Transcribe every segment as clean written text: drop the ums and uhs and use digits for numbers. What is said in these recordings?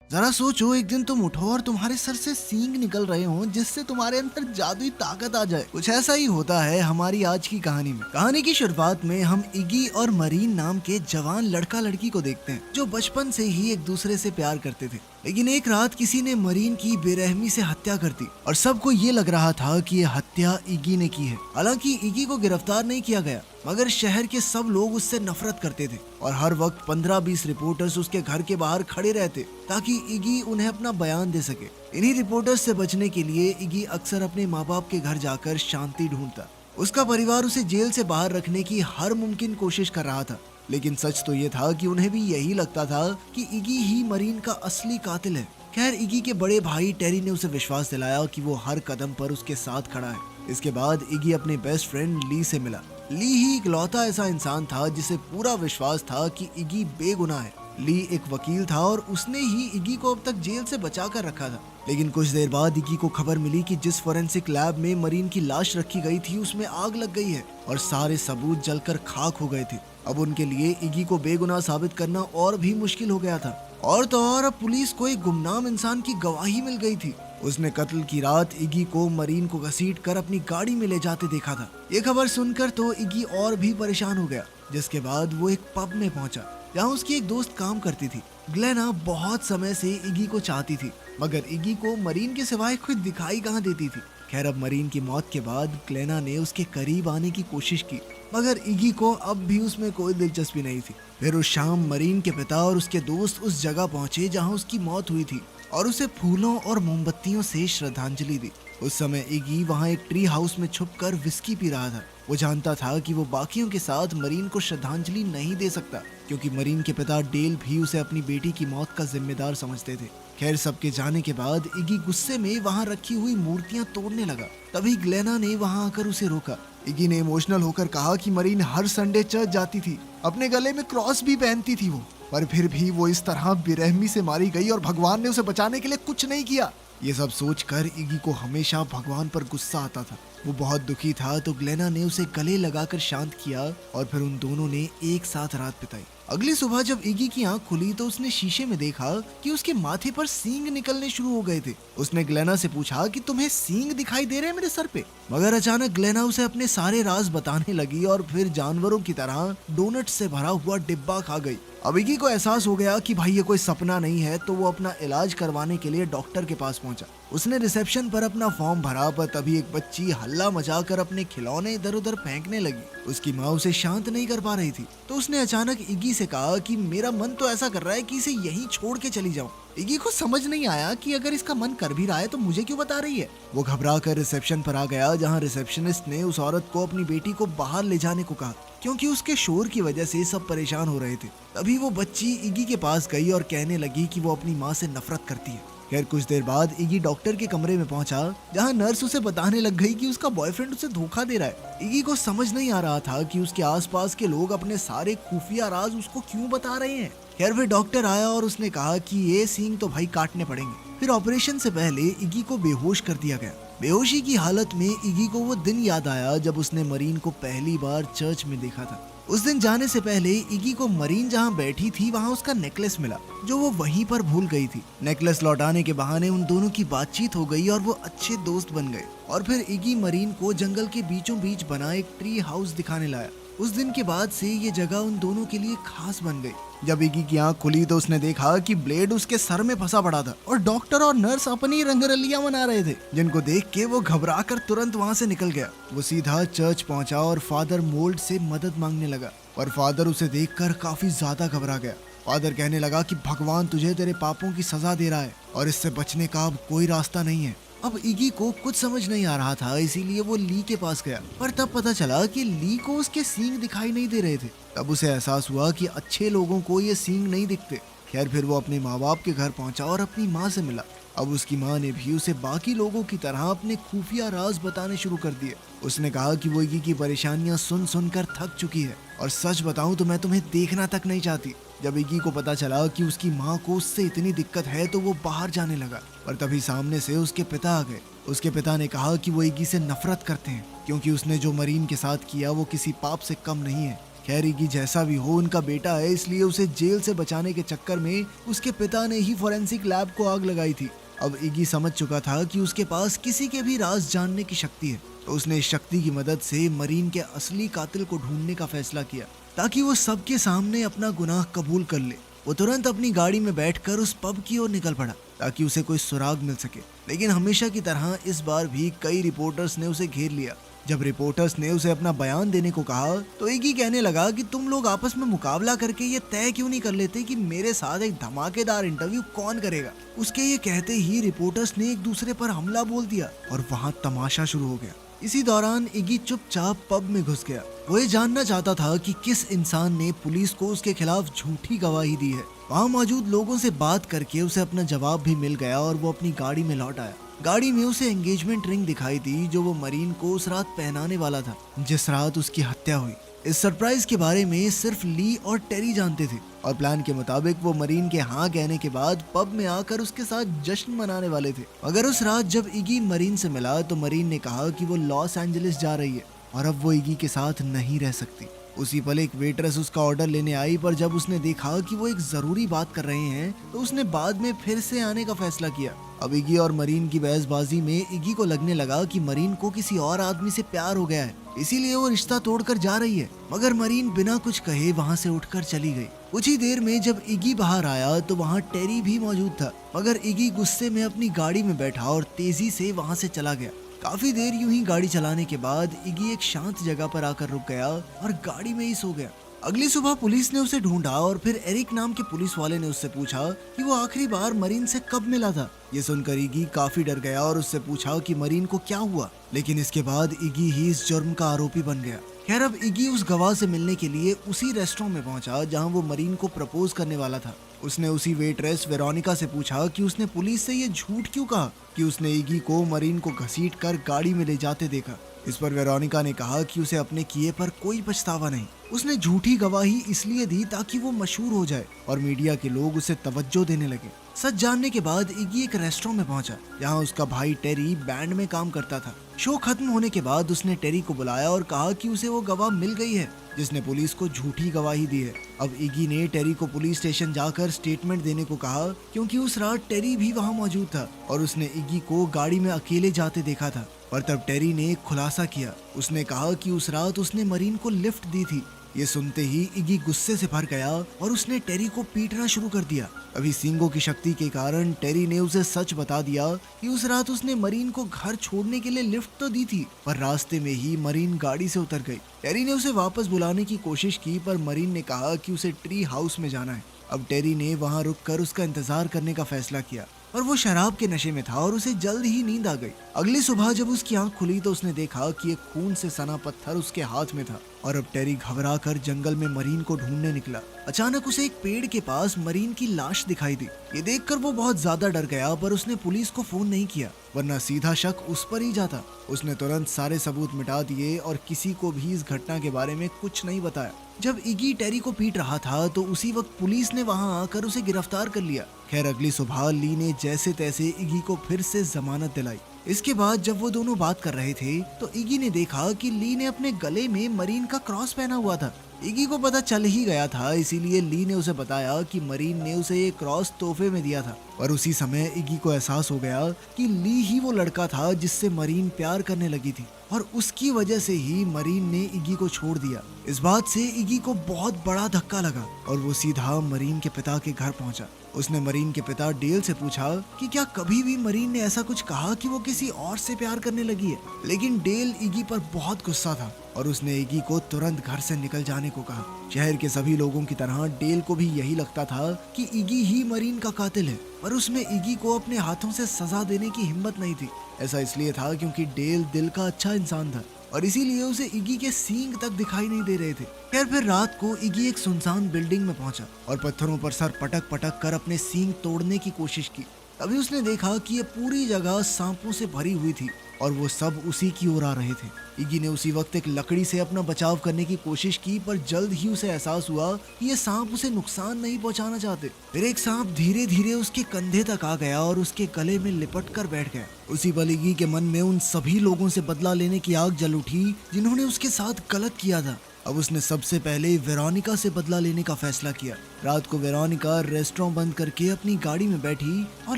जरा सोचो, एक दिन तुम उठो और तुम्हारे सर से सींग निकल रहे हो जिससे तुम्हारे अंदर जादुई ताकत आ जाए। कुछ ऐसा ही होता है हमारी आज की कहानी में। कहानी की शुरुआत में हम इगी और मरीन नाम के जवान लड़का लड़की को देखते हैं जो बचपन से ही एक दूसरे से प्यार करते थे। लेकिन एक रात किसी ने मरीन की बेरहमी से हत्या कर दी और सबको ये लग रहा था कि ये हत्या इगी ने की है। हालांकि इगी को गिरफ्तार नहीं किया गया, मगर शहर के सब लोग उससे नफरत करते थे और हर वक्त 15-20 रिपोर्टर्स उसके घर के बाहर खड़े रहते ताकि इगी उन्हें अपना बयान दे सके। इन्हीं रिपोर्टर्स से बचने के लिए इगी अक्सर अपने माँ बाप के घर जाकर शांति ढूंढता। उसका परिवार उसे जेल से बाहर रखने की हर मुमकिन कोशिश कर रहा था, लेकिन सच तो ये था कि उन्हें भी यही लगता था कि इगी ही मरीन का असली कातिल है। खैर, इगी के बड़े भाई टेरी ने उसे विश्वास दिलाया कि वो हर कदम पर उसके साथ खड़ा है। इसके बाद इगी अपने बेस्ट फ्रेंड ली से मिला। ली ही इकलौता ऐसा इंसान था जिसे पूरा विश्वास था कि इगी बेगुनाह है। ली एक वकील था और उसने ही इगी को अब तक जेल से बचा कर रखा था। लेकिन कुछ देर बाद इगी को खबर मिली कि जिस फोरेंसिक लैब में मरीन की लाश रखी गई थी उसमें आग लग गई है और सारे सबूत जलकर खाक हो गए थे। अब उनके लिए इगी को बेगुनाह साबित करना और भी मुश्किल हो गया था। और तो और अब पुलिस को एक गुमनाम इंसान की गवाही मिल गई थी। उसने कत्ल की रात इगी को मरीन को घसीट कर अपनी गाड़ी में ले जाते देखा था। ये खबर सुनकर तो इगी और भी परेशान हो गया, जिसके बाद वो एक पब में पहुंचा जहां उसकी एक दोस्त काम करती थी। ग्लेना बहुत समय से इगी को चाहती थी, मगर इगी को मरीन के सिवाय खुद दिखाई कहाँ देती थी। खैर, अब मरीन की मौत के बाद ग्लेना ने उसके करीब आने की कोशिश की, मगर इगी को अब भी उसमें कोई दिलचस्पी नहीं थी। फिर उस शाम मरीन के पिता और उसके दोस्त उस जगह पहुंचे जहां उसकी मौत हुई थी और उसे फूलों और मोमबत्तियों से श्रद्धांजलि दी। उस समय इगी वहां एक ट्री हाउस में छुपकर विस्की पी रहा था। वो जानता था कि वो बाकियों के साथ मरीन को श्रद्धांजलि नहीं दे सकता, क्योंकि मरीन के पिता डेल भी उसे अपनी बेटी की मौत का जिम्मेदार समझते थे। खैर, सबके जाने के बाद इगी गुस्से में वहां रखी हुई मूर्तियां तोड़ने लगा। तभी ग्लेना ने वहां आकर उसे रोका। इगी ने इमोशनल होकर कहा कि मरीन हर संडे चर्च जाती थी, अपने गले में क्रॉस भी पहनती थी वो, पर फिर भी वो इस तरह बेरहमी से मारी गई और भगवान ने उसे बचाने के लिए कुछ नहीं किया। ये सब सोचकर इगी को हमेशा भगवान पर गुस्सा आता था। वो बहुत दुखी था तो ग्लेना ने उसे गले लगाकर शांत किया और फिर उन दोनों ने एक साथ रात बिताई। अगली सुबह जब इगी की आंख खुली तो उसने शीशे में देखा कि उसके माथे पर सींग निकलने शुरू हो गए थे। उसने ग्लेना से पूछा कि तुम्हें सींग दिखाई दे रहे हैं मेरे सर पे? मगर अचानक ग्लेना उसे अपने सारे राज बताने लगी और फिर जानवरों की तरह डोनट से भरा हुआ डिब्बा खा गई। अब इगी को एहसास हो गया कि भाई ये कोई सपना नहीं है, तो वो अपना इलाज करवाने के लिए डॉक्टर के पास पहुंचा। उसने रिसेप्शन पर अपना फॉर्म भरा, पर तभी एक बच्ची हल्ला मचाकर अपने खिलौने इधर उधर फेंकने लगी। उसकी माँ उसे शांत नहीं कर पा रही थी, तो उसने अचानक इगी से कहा कि मेरा मन तो ऐसा कर रहा है कि इसे यहीं छोड़ के चली जाऊं। इगी को समझ नहीं आया कि अगर इसका मन कर भी रहा है तो मुझे क्यों बता रही है। वो घबरा कर रिसेप्शन पर आ गया, जहाँ रिसेप्शनिस्ट ने उस औरत को अपनी बेटी को बाहर ले जाने को कहा, क्योंकि उसके शोर की वजह से सब परेशान हो रहे थे। तभी वो बच्ची इगी के पास गई और कहने लगी कि वो अपनी माँ से नफरत करती है। खैर, कुछ देर बाद इगी डॉक्टर के कमरे में पहुंचा, जहां नर्स उसे बताने लग गई कि उसका बॉयफ्रेंड उसे धोखा दे रहा है। इगी को समझ नहीं आ रहा था कि उसके आसपास के लोग अपने सारे खुफिया राज उसको क्यों बता रहे हैं। खैर, फिर डॉक्टर आया और उसने कहा कि ये सींग तो भाई काटने पड़ेंगे। फिर ऑपरेशन से पहले इगी को बेहोश कर दिया गया। बेहोशी की हालत में इगी को वो दिन याद आया जब उसने मरीन को पहली बार चर्च में देखा था। उस दिन जाने से पहले इगी को मरीन जहां बैठी थी वहां उसका नेकलेस मिला, जो वो वहीं पर भूल गई थी। नेकलेस लौटाने के बहाने उन दोनों की बातचीत हो गई और वो अच्छे दोस्त बन गए। और फिर इगी मरीन को जंगल के बीचों बीच बना एक ट्री हाउस दिखाने लाया। उस दिन के बाद से ये जगह उन दोनों के लिए खास बन गई। जब इगी की आंख खुली तो उसने देखा कि ब्लेड उसके सर में फंसा पड़ा था और डॉक्टर और नर्स अपनी रंगरलियां मना रहे थे, जिनको देख के वो घबराकर तुरंत वहां से निकल गया। वो सीधा चर्च पहुंचा और फादर मोल्ड से मदद मांगने लगा, और फादर उसे देखकर काफी ज्यादा घबरा गया। फादर कहने लगा कि भगवान तुझे तेरे पापों की सजा दे रहा है और इससे बचने का अब कोई रास्ता नहीं है। अब इगी को कुछ समझ नहीं आ रहा था, इसीलिए वो ली के पास गया, पर तब पता चला कि ली को उसके सींग दिखाई नहीं दे रहे थे। तब उसे एहसास हुआ कि अच्छे लोगों को ये सींग नहीं दिखते। खैर, फिर वो अपने माँ बाप के घर पहुंचा और अपनी माँ से मिला। अब उसकी माँ ने भी उसे बाकी लोगों की तरह अपने खुफिया राज बताने शुरू कर दिए। उसने कहा कि वो इगी की परेशानियां सुन सुनकर थक चुकी है, और सच बताऊं तो मैं तुम्हें देखना तक नहीं चाहती। जब इगी को पता चला कि उसकी माँ को उससे इतनी दिक्कत है तो वो बाहर जाने लगा, पर तभी सामने से उसके पिता आ गए। उसके पिता ने कहा कि वो इगी से नफरत करते हैं, क्योंकि उसने जो मरीन के साथ किया वो किसी पाप से कम नहीं है। खैर इगी जैसा भी हो उनका बेटा है, इसलिए उसे जेल से बचाने के चक्कर में उसके पिता ने ही फॉरेंसिक लैब को आग लगाई थी। अब इगी समझ चुका था कि उसके पास किसी के भी राज जानने की शक्ति है, तो उसने इस शक्ति की मदद से मरीन के असली कातिल को ढूंढने का फैसला किया ताकि वो सबके सामने अपना गुनाह कबूल कर ले। वो तुरंत अपनी गाड़ी में बैठकर उस पब की ओर निकल पड़ा ताकि उसे कोई सुराग मिल सके, लेकिन हमेशा की तरह इस बार भी कई रिपोर्टर्स ने उसे घेर लिया। जब रिपोर्टर्स ने उसे अपना बयान देने को कहा तो इगी कहने लगा कि तुम लोग आपस में मुकाबला करके ये तय क्यों नहीं कर लेते कि मेरे साथ एक धमाकेदार इंटरव्यू कौन करेगा। उसके ये कहते ही रिपोर्टर्स ने एक दूसरे पर हमला बोल दिया और वहाँ तमाशा शुरू हो गया। इसी दौरान इगी चुपचाप पब में घुस गया। वो ये जानना चाहता था कि किस इंसान ने पुलिस को उसके खिलाफ झूठी गवाही दी है। वहाँ मौजूद लोगों से बात करके उसे अपना जवाब भी मिल गया और वो अपनी गाड़ी में लौट आया। गाड़ी में उसे एंगेजमेंट रिंग दिखाई दी जो वो मरीन को उस रात पहनाने वाला था जिस रात उसकी हत्या हुई। इस सरप्राइज के बारे में सिर्फ ली और टेरी जानते थे और प्लान के मुताबिक वो मरीन के हाँ कहने के बाद पब में आकर उसके साथ जश्न मनाने वाले थे। मगर उस रात जब इगी मरीन से मिला तो मरीन ने कहा कि वो लॉस एंजलिस जा रही है और अब वो इगी के साथ नहीं रह सकती। उसी पल एक वेट्रेस उसका ऑर्डर लेने आई, पर जब उसने देखा कि वो एक जरूरी बात कर रहे हैं तो उसने बाद में फिर से आने का फैसला किया। अब इगी और मरीन की बहसबाजी में इगी को लगने लगा कि मरीन को किसी और आदमी से प्यार हो गया है, इसीलिए वो रिश्ता तोड़कर जा रही है। मगर मरीन बिना कुछ कहे वहाँ से उठकर चली गई। कुछ ही देर में जब इगी बाहर आया तो वहाँ टेरी भी मौजूद था, मगर इगी गुस्से में अपनी गाड़ी में बैठा और तेजी से वहाँ से चला गया। काफी देर यूं ही गाड़ी चलाने के बाद इगी एक शांत जगह पर आकर रुक गया और गाड़ी में ही सो गया। अगली सुबह पुलिस ने उसे ढूंढा और फिर एरिक नाम के पुलिस वाले ने उससे पूछा कि वो आखिरी बार मरीन से कब मिला था। ये सुनकर इगी काफी डर गया और उससे पूछा कि मरीन को क्या हुआ, लेकिन इसके बाद इगी ही इस जुर्म का आरोपी बन गया। खैर अब इगी उस गवाह से मिलने के लिए उसी रेस्टोरेंट में पहुंचा जहां वो मरीन को प्रपोज करने वाला था। उसने उसी वेट्रेस वेरोनिका से पूछा कि उसने पुलिस से ये झूठ क्यों कहा कि उसने इगी को मरीन को घसीट कर गाड़ी में ले जाते देखा। इस पर वेरोनिका ने कहा कि उसे अपने किए पर कोई पछतावा नहीं। उसने झूठी गवाही इसलिए दी ताकि वो मशहूर हो जाए और मीडिया के लोग उसे तवज्जो देने लगे। सच जानने के बाद इगी एक रेस्टोरेंट में पहुंचा जहां उसका भाई टेरी बैंड में काम करता था। शो खत्म होने के बाद उसने टेरी को बुलाया और कहा कि उसे वो गवाह मिल गई है जिसने पुलिस को झूठी गवाही दी है। अब इगी ने टेरी को पुलिस स्टेशन जाकर स्टेटमेंट देने को कहा क्योंकि उस रात टेरी भी वहाँ मौजूद था और उसने इगी को गाड़ी में अकेले जाते देखा था। पर तब टेरी ने एक खुलासा किया। उसने कहा कि उस रात उसने मरीन को लिफ्ट दी थी। ये सुनते ही इगी गुस्से से भर गया और उसने टेरी को पीटना शुरू कर दिया। अभी सींगों की शक्ति के कारण टेरी ने उसे सच बता दिया कि उस रात उसने मरीन को घर छोड़ने के लिए लिफ्ट तो दी थी, पर रास्ते में ही मरीन गाड़ी से उतर गई। टेरी ने उसे वापस बुलाने की कोशिश की, पर मरीन ने कहा कि उसे ट्री हाउस में जाना है। अब टेरी ने वहाँ रुककर उसका इंतजार करने का फैसला किया, पर वो शराब के नशे में था और उसे जल्द ही नींद आ गई। अगली सुबह जब उसकी आंख खुली तो उसने देखा कि एक खून से सना पत्थर उसके हाथ में था और अब टेरी घबरा कर जंगल में मरीन को ढूंढने निकला। अचानक उसे एक पेड़ के पास मरीन की लाश दिखाई दी। ये देखकर वो बहुत ज्यादा डर गया, पर उसने पुलिस को फोन नहीं किया वरना सीधा शक उस पर ही जाता। उसने तुरंत सारे सबूत मिटा दिए और किसी को भी इस घटना के बारे में कुछ नहीं बताया। जब इगी टेरी को पीट रहा था तो उसी वक्त पुलिस ने वहां आकर उसे गिरफ्तार कर लिया। खैर अगली सुबह ली ने जैसे तैसे इगी को फिर से जमानत दिलाई। इसके बाद जब वो दोनों बात कर रहे थे तो इगी ने देखा कि ली ने अपने गले में मरीन का क्रॉस पहना हुआ था। इगी को पता चल ही गया था, इसीलिए ली ने उसे बताया कि मरीन ने उसे ये क्रॉस तोहफे में दिया था। और उसी समय इगी को एहसास हो गया कि ली ही वो लड़का था जिससे मरीन प्यार करने लगी थी और उसकी वजह से ही मरीन ने इगी को छोड़ दिया। इस बात से इगी को बहुत बड़ा धक्का लगा और वो सीधा मरीन के पिता के घर पहुंचा। उसने मरीन के पिता डेल से पूछा कि क्या कभी भी मरीन ने ऐसा कुछ कहा कि वो किसी और से प्यार करने लगी है, लेकिन डेल इगी पर बहुत गुस्सा था और उसने इगी को तुरंत घर से निकल जाने को कहा। शहर के सभी लोगों की तरह डेल को भी यही लगता था कि इगी ही मरीन का कातिल है, पर उसमें इगी को अपने हाथों से सजा देने की हिम्मत नहीं थी। ऐसा इसलिए था क्योंकि डेल दिल का अच्छा इंसान था और इसीलिए उसे इगी के सींग तक दिखाई नहीं दे रहे थे। खैर फिर रात को इगी एक सुनसान बिल्डिंग में पहुंचा और पत्थरों पर सर पटक पटक कर अपने सींग तोड़ने की कोशिश की। तभी उसने देखा कि ये पूरी जगह सांपों से भरी हुई थी और वो सब उसी की ओर आ रहे थे। इगी ने उसी वक्त एक लकड़ी से अपना बचाव करने की कोशिश की, पर जल्द ही उसे एहसास हुआ कि ये सांप उसे नुकसान नहीं पहुंचाना चाहते। फिर एक सांप धीरे धीरे उसके कंधे तक आ गया और उसके गले में लिपट कर बैठ गया। उसी पल इगी के मन में उन सभी लोगों से बदला लेने की आग जल उठी जिन्होंने उसके साथ गलत किया था। अब उसने सबसे पहले वेरोनिका से बदला लेने का फैसला किया। रात को वेरोनिका रेस्टोरेंट बंद करके अपनी गाड़ी में बैठी और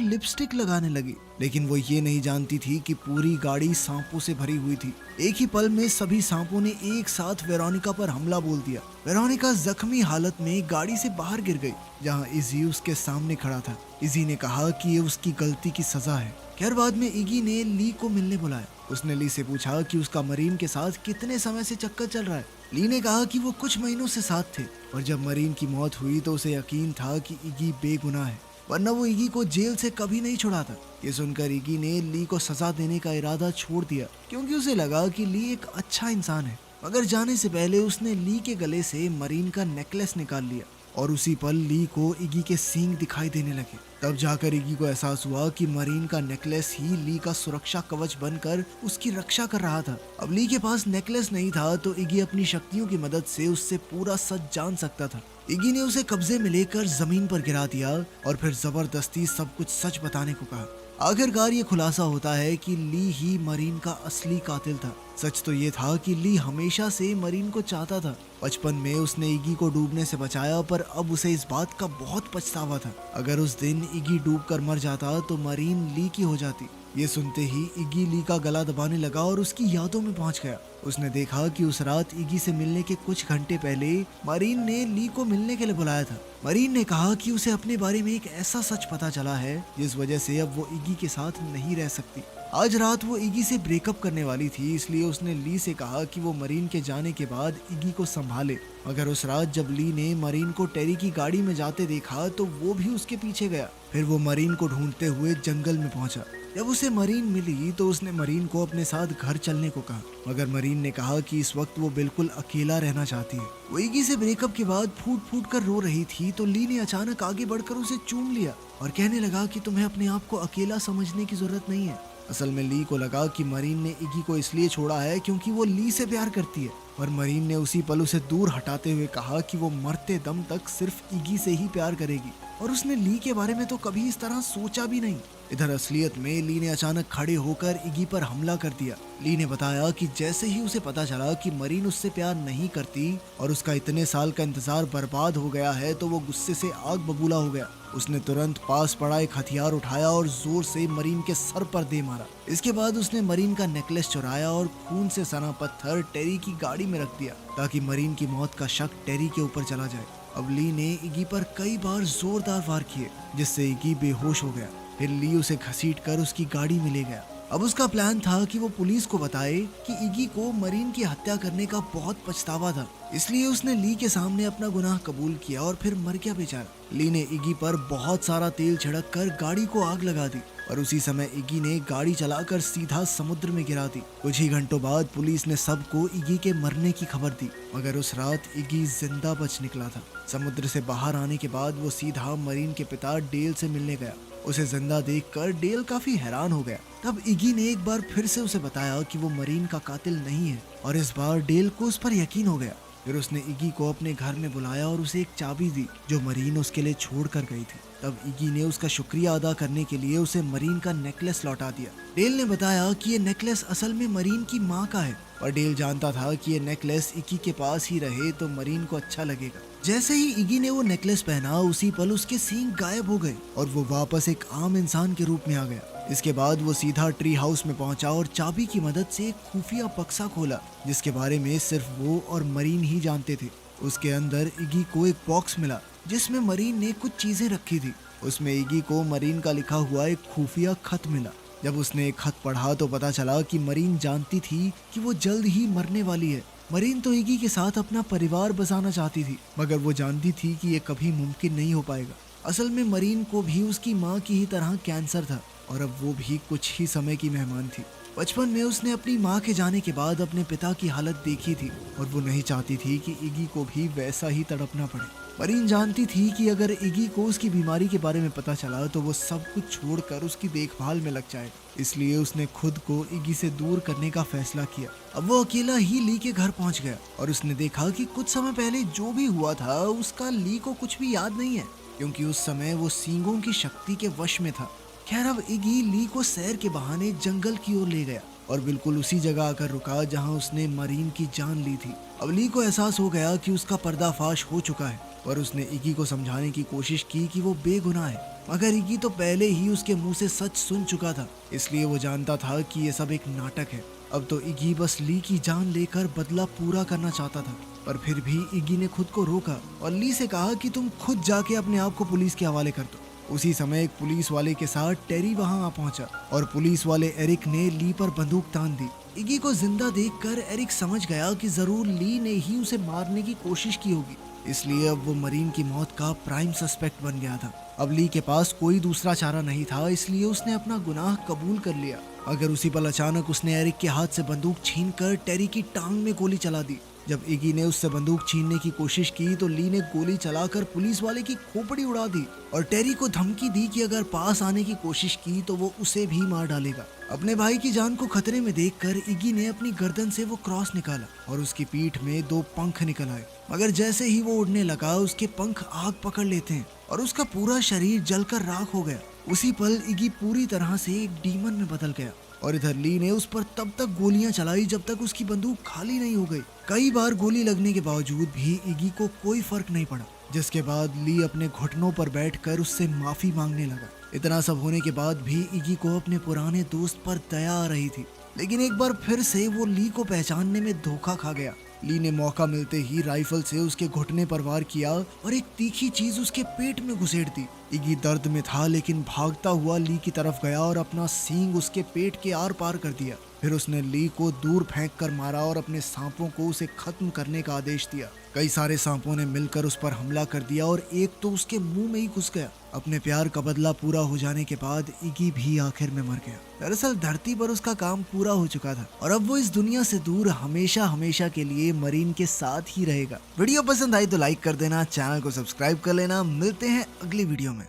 लिपस्टिक लगाने लगी, लेकिन वो ये नहीं जानती थी कि पूरी गाड़ी सांपों से भरी हुई थी। एक ही पल में सभी सांपों ने एक साथ वेरोनिका पर हमला बोल दिया। वेरोनिका जख्मी हालत में गाड़ी से बाहर गिर गई, जहाँ इजी उसके सामने खड़ा था। इजी ने कहा कि ये उसकी गलती की सजा है। खैर बाद में इगी ने ली को मिलने बुलाया। उसने ली से पूछा कि उसका मरीन के साथ कितने समय से चक्कर चल रहा है। ली ने कहा कि वो कुछ महीनों से साथ थे और जब मरीन की मौत हुई तो उसे यकीन था कि इगी बेगुनाह है, वरना वो इगी को जेल से कभी नहीं छुड़ाता। ये सुनकर इगी ने ली को सजा देने का इरादा छोड़ दिया, क्योंकि उसे लगा कि ली एक अच्छा इंसान है। मगर जाने से पहले उसने ली के गले से मरीन का नेकलेस निकाल लिया और उसी पल ली को इगी के सींग दिखाई देने लगे। तब जाकर इगी को एहसास हुआ कि मरीन का नेकलेस ही ली का सुरक्षा कवच बनकर उसकी रक्षा कर रहा था। अब ली के पास नेकलेस नहीं था तो इगी अपनी शक्तियों की मदद से उससे पूरा सच जान सकता था। इगी ने उसे कब्जे में लेकर जमीन पर गिरा दिया और फिर जबरदस्ती सब कुछ सच बताने को कहा। आखिरकार ये खुलासा होता है कि ली ही मरीन का असली कातिल था। सच तो ये था कि ली हमेशा से मरीन को चाहता था। बचपन में उसने इगी को डूबने से बचाया, पर अब उसे इस बात का बहुत पछतावा था। अगर उस दिन इगी डूबकर मर जाता तो मरीन ली की हो जाती। ये सुनते ही इगी ली का गला दबाने लगा और उसकी यादों में पहुंच गया। उसने देखा कि उस रात इगी से मिलने के कुछ घंटे पहले मरीन ने ली को मिलने के लिए बुलाया था। मरीन ने कहा कि उसे अपने बारे में एक ऐसा सच पता चला है जिस वजह से अब वो इगी के साथ नहीं रह सकती। आज रात वो इगी से ब्रेकअप करने वाली थी, इसलिए उसने ली से कहा कि वो मरीन के जाने के बाद इगी को संभाले। मगर उस रात जब ली ने मरीन को टेरी की गाड़ी में जाते देखा तो वो भी उसके पीछे गया। फिर वो मरीन को ढूंढते हुए जंगल में पहुंचा। जब उसे मरीन मिली तो उसने मरीन को अपने साथ घर चलने को कहा, मगर मरीन ने कहा कि इस वक्त वो बिल्कुल अकेला रहना चाहती है। वो इगी से ब्रेकअप के बाद फूट फूट कर रो रही थी तो ली ने अचानक आगे बढ़कर उसे चूम लिया और कहने लगा कि तुम्हें अपने आप को अकेला समझने की जरूरत नहीं है। असल में ली को लगा कि मरीन ने इगी को इसलिए छोड़ा है क्योंकि वो ली से प्यार करती है, और मरीन ने उसी पल उसे दूर हटाते हुए कहा कि वो मरते दम तक सिर्फ इगी से ही प्यार करेगी, और उसने ली के बारे में तो कभी इस तरह सोचा भी नहीं। इधर असलियत में ली ने अचानक खड़े होकर इगी पर हमला कर दिया। ली ने बताया कि जैसे ही उसे पता चला कि मरीन उससे प्यार नहीं करती और उसका इतने साल का इंतजार बर्बाद हो गया है तो वो गुस्से से आग बबूला हो गया। उसने तुरंत पास पड़ा एक हथियार उठाया और जोर से मरीन के सर पर दे मारा। इसके बाद उसने मरीन का नेकलेस चुराया और खून से सना पत्थर टेरी की गाड़ी में रख दिया ताकि मरीन की मौत का शक टेरी के ऊपर चला जाए। अब ली ने इगी पर कई बार जोरदार वार किए जिससे इगी बेहोश हो गया। फिर ली उसे घसीटकर उसकी गाड़ी में ले गया। अब उसका प्लान था कि वो पुलिस को बताए कि इगी को मरीन की हत्या करने का बहुत पछतावा था, इसलिए उसने ली के सामने अपना गुनाह कबूल किया और फिर मर गया बेचारा। ली ने इगी पर बहुत सारा तेल छिड़क कर गाड़ी को आग लगा दी और उसी समय इगी ने गाड़ी चलाकर सीधा समुद्र में गिरा दी। कुछ ही घंटों बाद पुलिस ने सबको इगी के मरने की खबर दी, मगर उस रात इगी जिंदा बच निकला था। समुद्र से बाहर आने के बाद वो सीधा मरीन के पिता डेल से मिलने गया। उसे जिंदा देखकर डेल काफी हैरान हो गया। तब इगी ने एक बार फिर से उसे बताया कि वो मरीन का कातिल नहीं है, और इस बार डेल को उस पर यकीन हो गया। फिर उसने इगी को अपने घर में बुलाया और उसे एक चाबी दी जो मरीन उसके लिए छोड़ कर गई थी। तब इगी ने उसका शुक्रिया अदा करने के लिए उसे मरीन का नेकलेस लौटा दिया। डेल ने बताया कि ये नेकलेस असल में मरीन की माँ का है, और डेल जानता था कि ये नेकलेस इगी के पास ही रहे तो मरीन को अच्छा लगेगा। जैसे ही इगी ने वो नेकलेस पहना उसी पल उसके सींग गायब हो गए और वो वापस एक आम इंसान के रूप में आ गया। इसके बाद वो सीधा ट्री हाउस में पहुंचा और चाबी की मदद से एक खुफिया बक्सा खोला जिसके बारे में सिर्फ वो और मरीन ही जानते थे। उसके अंदर इगी को एक बॉक्स मिला जिसमें मरीन ने कुछ चीजें रखी थी। उसमें इगी को मरीन का लिखा हुआ एक खुफिया खत मिला। जब उसने एक खत पढ़ा तो पता चला कि मरीन जानती थी कि वो जल्द ही मरने वाली है। मरीन तो इगी के साथ अपना परिवार बसाना चाहती थी, मगर वो जानती थी कि ये कभी मुमकिन नहीं हो पाएगा। असल में मरीन को भी उसकी माँ की ही तरह कैंसर था और अब वो भी कुछ ही समय की मेहमान थी। बचपन में उसने अपनी माँ के जाने के बाद अपने पिता की हालत देखी थी और वो नहीं चाहती थी कि इगी को भी वैसा ही तड़पना पड़े। मरीन जानती थी कि अगर इगी को उसकी बीमारी के बारे में पता चला तो वो सब कुछ छोड़कर उसकी देखभाल में लग जाएगा, इसलिए उसने खुद को इगी से दूर करने का फैसला किया। अब वो अकेला ही ली के घर पहुंच गया और उसने देखा कि कुछ समय पहले जो भी हुआ था उसका ली को कुछ भी याद नहीं है, क्योंकि उस समय वो सींगों की शक्ति के वश में था। खैर अब इगी ली को सैर के बहाने जंगल की ओर ले गया। और बिल्कुल उसी जगह आकर रुका जहां उसने मरीन की जान ली थी। अब ली को एहसास हो गया कि उसका पर्दाफाश हो चुका है और उसने इगी को समझाने की कोशिश की कि वो बेगुनाह है, मगर इगी तो पहले ही उसके मुंह से सच सुन चुका था, इसलिए वो जानता था कि ये सब एक नाटक है। अब तो इगी बस ली की जान लेकर बदला पूरा करना चाहता था, पर फिर भी इगी ने खुद को रोका और ली से कहा कि तुम खुद जाके अपने आप को पुलिस के हवाले कर दो। उसी समय एक पुलिस वाले के साथ टेरी वहां आ पहुंचा और पुलिस वाले एरिक ने ली पर बंदूक तान दी। इगी को जिंदा देखकर एरिक समझ गया कि जरूर ली ने ही उसे मारने की कोशिश की होगी, इसलिए अब वो मरीन की मौत का प्राइम सस्पेक्ट बन गया था। अब ली के पास कोई दूसरा चारा नहीं था, इसलिए उसने अपना गुनाह कबूल कर लिया। अगर उसी पल अचानक उसने एरिक के हाथ से बंदूक छीनकर टेरी की टांग में गोली चला दी। जब इगी ने उससे बंदूक छीनने की कोशिश की तो ली ने गोली चलाकर पुलिस वाले की खोपड़ी उड़ा दी और टेरी को धमकी दी कि अगर पास आने की कोशिश की तो वो उसे भी मार डालेगा। अपने भाई की जान को खतरे में देखकर इगी ने अपनी गर्दन से वो क्रॉस निकाला और उसकी पीठ में 2 पंख निकल आए, मगर जैसे ही वो उड़ने लगा उसके पंख आग पकड़ लेते हैं और उसका पूरा शरीर जलकर राख हो गया। उसी पल इगी पूरी तरह से एक डीमन में बदल गया और इधर ली ने उस पर तब तक गोलियां चलाई जब तक उसकी बंदूक खाली नहीं हो गई। कई बार गोली लगने के बावजूद भी इगी को कोई फर्क नहीं पड़ा, जिसके बाद ली अपने घुटनों पर बैठकर उससे माफी मांगने लगा। इतना सब होने के बाद भी इगी को अपने पुराने दोस्त पर दया आ रही थी, लेकिन एक बार फिर से वो ली को पहचानने में धोखा खा गया। ली ने मौका मिलते ही राइफल से उसके घुटने पर वार किया और एक तीखी चीज उसके पेट में घुसेड़ दी। इगी दर्द में था लेकिन भागता हुआ ली की तरफ गया और अपना सींग उसके पेट के आर पार कर दिया। फिर उसने ली को दूर फेंक कर मारा और अपने सांपों को उसे खत्म करने का आदेश दिया। कई सारे सांपों ने मिलकर उस पर हमला कर दिया और एक तो उसके मुंह में ही घुस गया। अपने प्यार का बदला पूरा हो जाने के बाद इगी भी आखिर में मर गया। दरअसल धरती पर उसका काम पूरा हो चुका था और अब वो इस दुनिया से दूर हमेशा हमेशा के लिए मरीन के साथ ही रहेगा। वीडियो पसंद आई तो लाइक कर देना, चैनल को सब्सक्राइब कर लेना। मिलते हैं अगली वीडियो में।